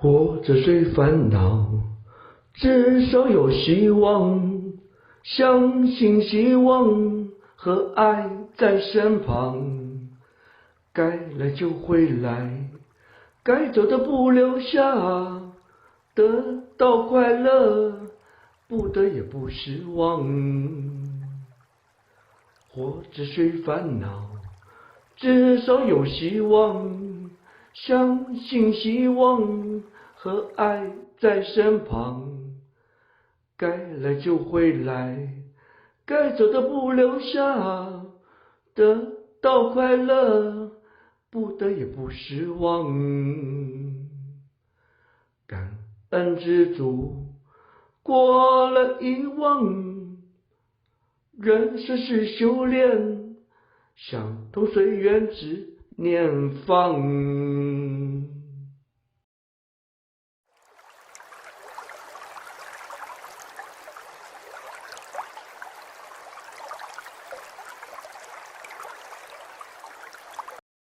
活着虽烦恼，至少有希望。相信希望和爱在身旁，该来就会来，该走的不留下，得到快乐，不得也不失望。活着虽烦恼，至少有希望。相信希望和爱在身旁，该来就会来，该走的不留下，得到快乐，不得也不失望。感恩知足，过了遗忘，人生是修炼，想同随缘只念放。